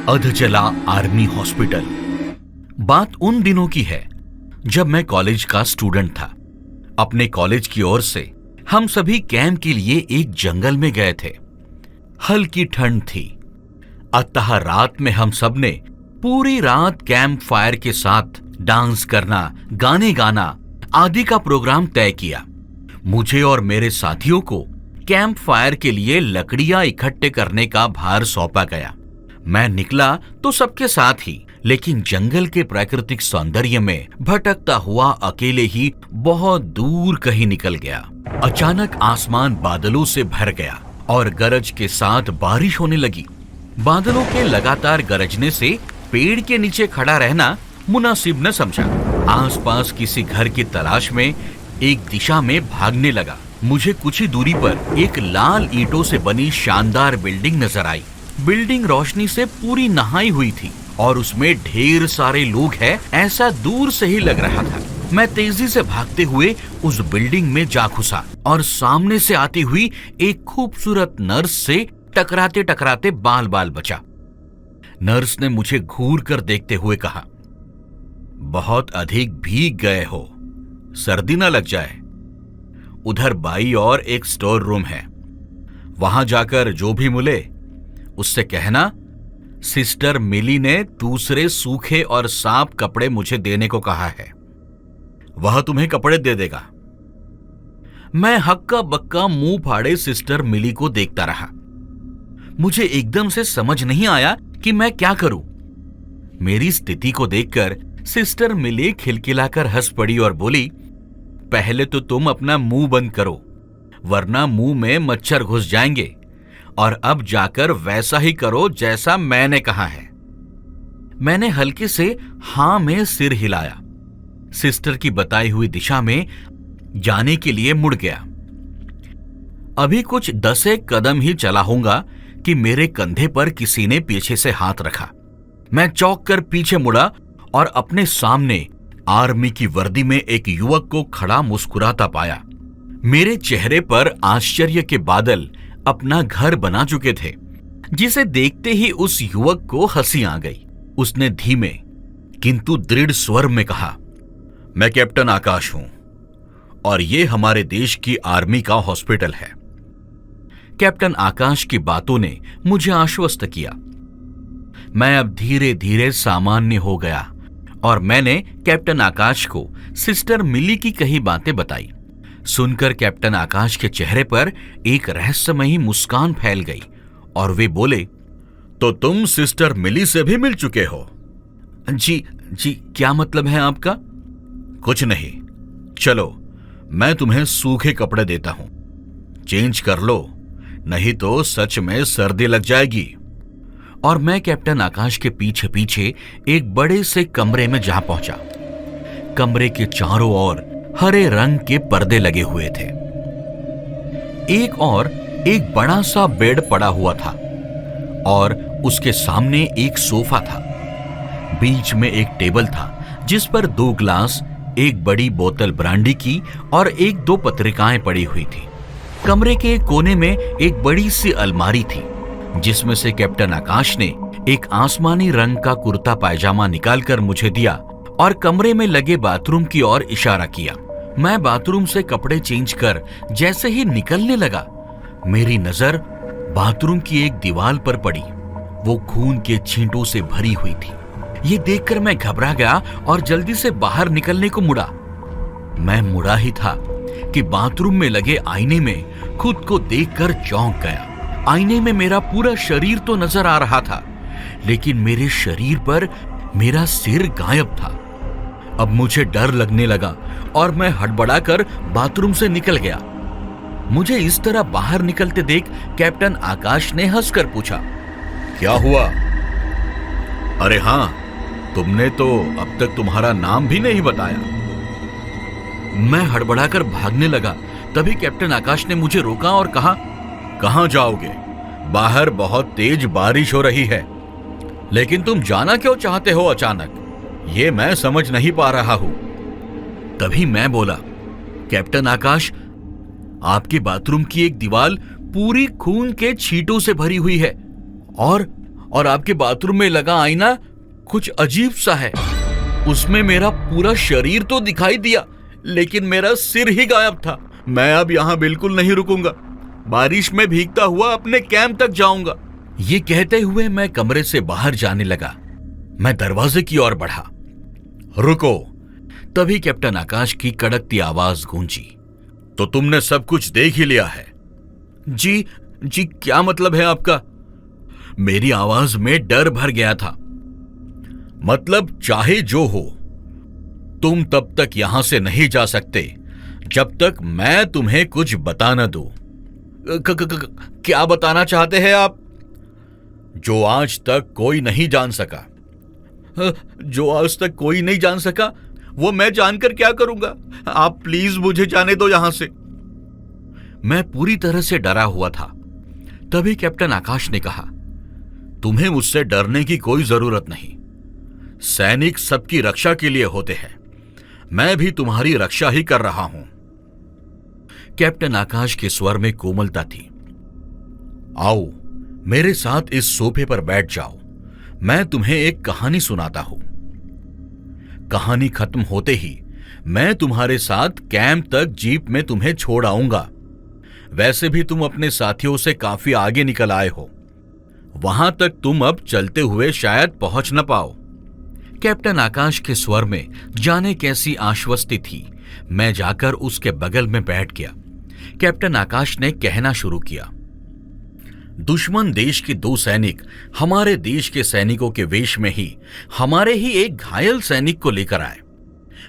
अधचला army hospital. बात उन दिनों की है जब मैं कॉलेज का स्टूडेंट था। अपने कॉलेज की ओर से हम सभी कैंप के लिए एक जंगल में गए थे। हल्की ठंड थी, अतः रात में हम सब ने पूरी रात कैंप फायर के साथ डांस करना, गाने गाना आदि का प्रोग्राम तय किया। मुझे और मेरे साथियों को कैंप फायर के लिए लकड़ियां इकट्ठे करने का भार सौंपा गया। मैं निकला तो सबके साथ ही, लेकिन जंगल के प्राकृतिक सौंदर्य में भटकता हुआ अकेले ही बहुत दूर कहीं निकल गया। अचानक आसमान बादलों से भर गया और गरज के साथ बारिश होने लगी। बादलों के लगातार गरजने से पेड़ के नीचे खड़ा रहना मुनासिब न समझा। आसपास किसी घर की तलाश में एक दिशा में भागने लगा। मुझे कुछ ही दूरी पर एक लाल ईंटों से बनी शानदार बिल्डिंग नजर आई। बिल्डिंग रोशनी से पूरी नहाई हुई थी और उसमें ढेर सारे लोग हैं, ऐसा दूर से ही लग रहा था। मैं तेजी से भागते हुए उस बिल्डिंग में जा घुसा और सामने से आती हुई एक खूबसूरत नर्स से टकराते टकराते बाल बाल बचा। नर्स ने मुझे घूर कर देखते हुए कहा, बहुत अधिक भीग गए हो, सर्दी न लग जाए। उधर बाई और एक स्टोर रूम है, वहां जाकर जो भी मिले उससे कहना सिस्टर मिली ने दूसरे सूखे और साफ कपड़े मुझे देने को कहा है, वह तुम्हें कपड़े दे देगा। मैं हक्का बक्का मुंह फाड़े सिस्टर मिली को देखता रहा। मुझे एकदम से समझ नहीं आया कि मैं क्या करूं। मेरी स्थिति को देखकर सिस्टर मिली खिलखिलाकर हंस पड़ी और बोली, पहले तो तुम अपना मुंह बंद करो, वरना मुंह में मच्छर घुस जाएंगे, और अब जाकर वैसा ही करो जैसा मैंने कहा है। मैंने हल्के से हां में सिर हिलाया। सिस्टर की बताई हुई दिशा में जाने के लिए मुड़ गया। अभी कुछ 10 कदम ही चला होगा कि मेरे कंधे पर किसी ने पीछे से हाथ रखा। मैं चौंक कर पीछे मुड़ा और अपने सामने आर्मी की वर्दी में एक युवक को खड़ा मुस्कुराता पाया। मेरे चेहरे पर आश्चर्य के बादल अपना घर बना चुके थे, जिसे देखते ही उस युवक को हंसी आ गई। उसने धीमे किंतु दृढ़ स्वर में कहा, मैं कैप्टन आकाश हूं और ये हमारे देश की आर्मी का हॉस्पिटल है। कैप्टन आकाश की बातों ने मुझे आश्वस्त किया। मैं अब धीरे धीरे सामान्य हो गया और मैंने कैप्टन आकाश को सिस्टर मिली की कही बातें बताई। सुनकर कैप्टन आकाश के चेहरे पर एक रहस्यमयी मुस्कान फैल गई और वे बोले, तो तुम सिस्टर मिली से भी मिल चुके हो? जी, क्या मतलब है आपका? कुछ नहीं, चलो मैं तुम्हें सूखे कपड़े देता हूं, चेंज कर लो, नहीं तो सच में सर्दी लग जाएगी। और मैं कैप्टन आकाश के पीछे पीछे एक बड़े से कमरे में जा पहुंचा। कमरे के चारों ओर हरे रंग के पर्दे लगे हुए थे। एक बड़ा सा बेड पड़ा हुआ था और उसके सामने एक सोफा था। बीच में एक टेबल था जिस पर 2 ग्लास, एक बड़ी बोतल ब्रांडी की और 1-2 पत्रिकाएं पड़ी हुई थी। कमरे के एक कोने में एक बड़ी सी अलमारी थी, जिसमें से कैप्टन आकाश ने एक आसमानी रंग का कुर्ता पायजामा निकालकर मुझे दिया और कमरे में लगे बाथरूम की ओर इशारा किया। मैं बाथरूम से कपड़े चेंज कर जैसे ही निकलने लगा, मेरी नजर बाथरूम की एक दीवार पर पड़ी। वो खून के छींटों से भरी हुई थी। ये देखकर मैं घबरा गया और जल्दी से बाहर निकलने को मुड़ा। मैं मुड़ा ही था कि बाथरूम में लगे आईने में खुद को देखकर चौंक गया। आईने में मेरा पूरा शरीर तो नजर आ रहा था, लेकिन मेरे शरीर पर मेरा सिर गायब था। अब मुझे डर लगने लगा और मैं हड़बड़ाकर बाथरूम से निकल गया। मुझे इस तरह बाहर निकलते देख कैप्टन आकाश ने हंसकर पूछा, क्या हुआ? अरे हां, तुमने तो अब तक तुम्हारा नाम भी नहीं बताया। मैं हड़बड़ाकर भागने लगा। तभी कैप्टन आकाश ने मुझे रोका और कहा, कहां जाओगे? बाहर बहुत तेज बारिश हो रही है। लेकिन तुम जाना क्यों चाहते हो अचानक? ये मैं समझ नहीं पा रहा हूं। तभी मैं बोला, कैप्टन आकाश, आपके बाथरूम की एक दीवार पूरी खून के छींटों से भरी हुई है और आपके बाथरूम में लगा आईना कुछ अजीब सा है। उसमें मेरा पूरा शरीर तो दिखाई दिया, लेकिन मेरा सिर ही गायब था। मैं अब यहाँ बिल्कुल नहीं रुकूंगा, बारिश में भीगता हुआ अपने कैंप तक जाऊंगा। ये कहते हुए मैं कमरे से बाहर जाने लगा। मैं दरवाजे की ओर बढ़ा। रुको! तभी कैप्टन आकाश की कड़कती आवाज गूंजी। तो तुमने सब कुछ देख ही लिया है? जी क्या मतलब है आपका? मेरी आवाज में डर भर गया था। मतलब चाहे जो हो, तुम तब तक यहां से नहीं जा सकते जब तक मैं तुम्हें कुछ बता न दूं। क्या बताना चाहते हैं आप? जो आज तक कोई नहीं जान सका। जो आज तक कोई नहीं जान सका, वो मैं जानकर क्या करूंगा? आप प्लीज मुझे जाने दो यहां से। मैं पूरी तरह से डरा हुआ था। तभी कैप्टन आकाश ने कहा, तुम्हें मुझसे डरने की कोई जरूरत नहीं। सैनिक सबकी रक्षा के लिए होते हैं। मैं भी तुम्हारी रक्षा ही कर रहा हूं। कैप्टन आकाश के स्वर में कोमलता थी। आओ, मेरे साथ इस सोफे पर बैठ जाओ। मैं तुम्हें एक कहानी सुनाता हूं। कहानी खत्म होते ही मैं तुम्हारे साथ कैंप तक जीप में तुम्हें छोड़ आऊंगा। वैसे भी तुम अपने साथियों से काफी आगे निकल आए हो। वहां तक तुम अब चलते हुए शायद पहुंच न पाओ। कैप्टन आकाश के स्वर में जाने कैसी आश्वस्ति थी। मैं जाकर उसके बगल में बैठ गया। कैप्टन आकाश ने कहना शुरू किया। दुश्मन देश के 2 सैनिक हमारे देश के सैनिकों के वेश में ही हमारे ही एक घायल सैनिक को लेकर आए।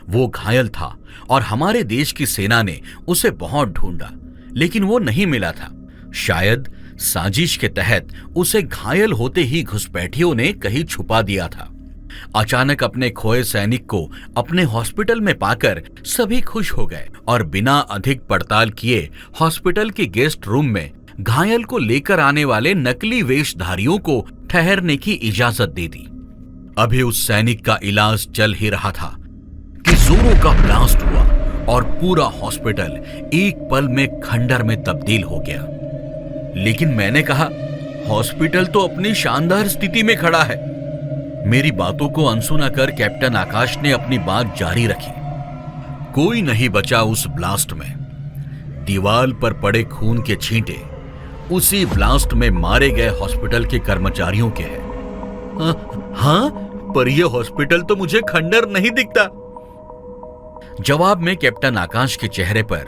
वो घायल था और हमारे देश की सेना ने उसे बहुत ढूंढा, लेकिन वो नहीं मिला था। शायद साजिश के तहत उसे घायल होते ही घुसपैठियों ने कहीं छुपा दिया था। अचानक अपने खोए सैनिक को अपने हॉस्पिटल में पाकर सभी खुश हो गए और बिना अधिक पड़ताल किए हॉस्पिटल के गेस्ट रूम में घायल को लेकर आने वाले नकली वेशधारियों को ठहरने की इजाजत दे दी। अभी उस सैनिक का इलाज चल ही रहा था कि जोरों का ब्लास्ट हुआ और पूरा हॉस्पिटल एक पल में खंडर में तब्दील हो गया। लेकिन मैंने कहा, हॉस्पिटल तो अपनी शानदार स्थिति में खड़ा है। मेरी बातों को अनसुना कर कैप्टन आकाश ने अपनी बात जारी रखी। कोई नहीं बचा उस ब्लास्ट में। दीवार पर पड़े खून के छींटे उसी ब्लास्ट में मारे गए हॉस्पिटल के कर्मचारियों के हैं। हाँ, पर यह हॉस्पिटल तो मुझे खंडर नहीं दिखता। जवाब में कैप्टन आकाश के चेहरे पर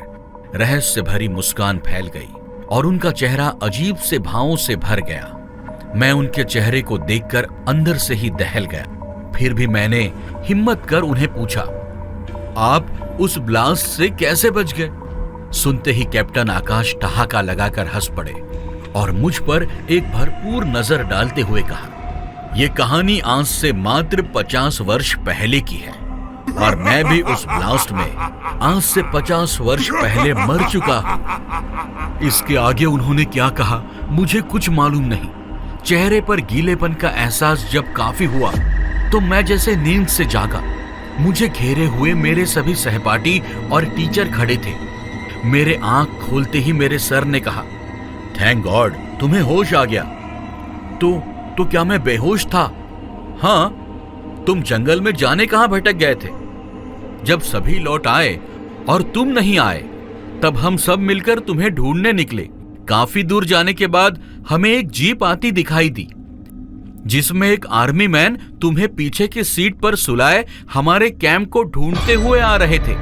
रहस्य भरी मुस्कान फैल गई और उनका चेहरा अजीब से भावों से भर गया। मैं उनके चेहरे को देखकर अंदर से ही दहल गया। फिर भी मैंने हिम्मत कर उन्हें पूछा, आप उस ब्लास्ट से कैसे बच गए? सुनते ही कैप्टन आकाश ठहाका लगाकर हंस पड़े और मुझ पर एक भरपूर नजर डालते हुए कहा, यह कहानी आज से मात्र 50 वर्ष पहले की है और मैं भी उस ब्लास्ट में आज से 50 वर्ष पहले मर चुका हूं। इसके आगे उन्होंने क्या कहा मुझे कुछ मालूम नहीं। चेहरे पर गीलेपन का एहसास जब काफी हुआ तो मैं जैसे नींद से जागा। मुझे घेरे हुए मेरे सभी सहपाठी और टीचर खड़े थे। मेरे आंख खोलते ही मेरे सर ने कहा, थैंक गॉड तुम्हें होश आ गया। तो क्या मैं बेहोश था? हाँ, तुम जंगल में जाने कहां भटक गए थे? जब सभी लौट आए और तुम नहीं आए, तब हम सब मिलकर तुम्हें ढूंढने निकले। काफी दूर जाने के बाद हमें एक जीप आती दिखाई दी, जिसमें एक आर्मी मैन तुम्हें पीछे की सीट पर सुलाए हमारे कैंप को ढूंढते हुए आ रहे थे।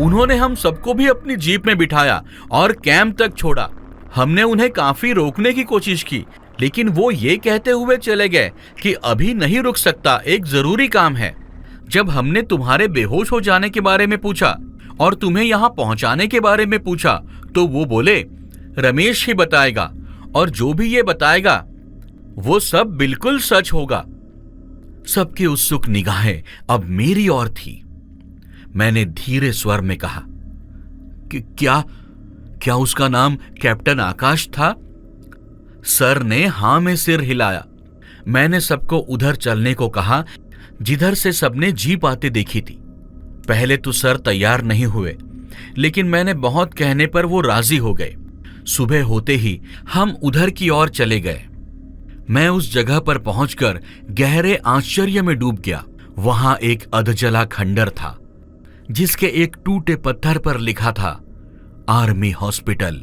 उन्होंने हम सबको भी अपनी जीप में बिठाया और कैंप तक छोड़ा। हमने उन्हें काफी रोकने की कोशिश की, लेकिन वो ये कहते हुए चले गए कि अभी नहीं रुक सकता, एक जरूरी काम है। जब हमने तुम्हारे बेहोश हो जाने के बारे में पूछा और तुम्हें यहाँ पहुंचाने के बारे में पूछा, तो वो बोले रमेश ही बताएगा और जो भी ये बताएगा वो सब बिल्कुल सच होगा। सबकी उत्सुक निगाहें अब मेरी ओर थी। मैंने धीरे स्वर में कहा कि क्या उसका नाम कैप्टन आकाश था? सर ने हां में सिर हिलाया। मैंने सबको उधर चलने को कहा जिधर से सबने जीप आते देखी थी। पहले तो सर तैयार नहीं हुए, लेकिन मैंने बहुत कहने पर वो राजी हो गए। सुबह होते ही हम उधर की ओर चले गए। मैं उस जगह पर पहुंचकर गहरे आश्चर्य में डूब गया। वहां एक अधजला खंडर था जिसके एक टूटे पत्थर पर लिखा था आर्मी हॉस्पिटल।